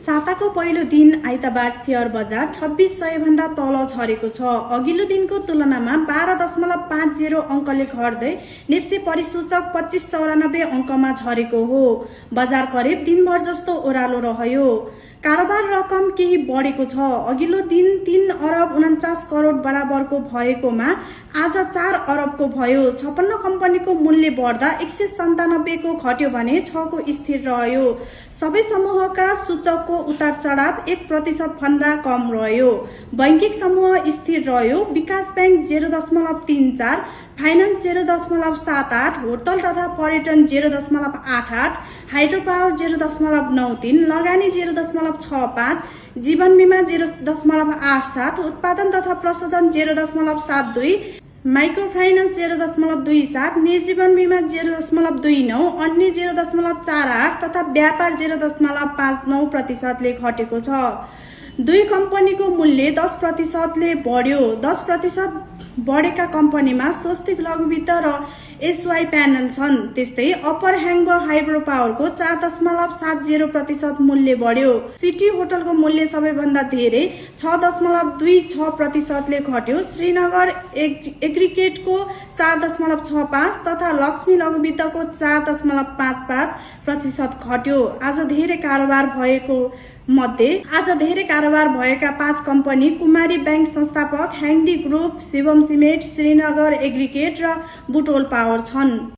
साताको पहिलो दिन आइतबार शेयर बजार 2600 भन्दा तल झरेको छ। अघिल्लो दिनको तुलनामा 12.50 अङ्कले घट्दै नेप्से परिसूचक 2594 अङ्कमा झरेको हो। बजार करिब दिनभर जस्तो ओह्रालो रह्यो। कारोबार रकम केही बढेको छ। अघिल्लो दिन 3 अरब 49 करोड बराबरको भएकोमा आज 4 अरबको भयो। 56 कम्पनीको मूल्य बढ्दा 197 को घट्यो भने 6 को स्थिर रह्यो। सबै समूहका सूचकको उतार चढाव 1% भन्दा कम रह्यो। बैंकिङ समूह स्थिर रह्यो। विकास बैंक 0.34, फाइनान्स 0.78, होटल तथा पर्यटन 0.88, हाइड्रो पावर 0.93, लगानी 0.65, जीवन बीमा 0.87, उत्पादन तथा प्रशोधन 0.72, माइक्रो फाइनान्स 0.27, निर्जीवन बीमा 0.29, अन्य 0.48 तथा व्यापार 0.59% घटेको छ। दुई कम्पनीको मूल्य 10% बढ्यो। 10% बढेका कम्पनीमा स्वस्तिक लघुवित्त र एसवाई प्यानल छन्। त्यस्तै अप्पर ह्याङ्बो हाइड्रो पावरको 4.70% मूल्य बढ्यो। सिटी होटलको मूल्य सबैभन्दा धेरै 6.26% घट्यो। श्रीनगर एग्रिगेटको 4.65 तथा लक्ष्मी लघुवित्तको 4.55% घट्यो। आज धेरै कारोबार भएका 5 कम्पनी कुमारी बैंक संस्थापक, Hyangdi group, Shivam cement, Srinagar aggregate र बुटोल पावर छन्।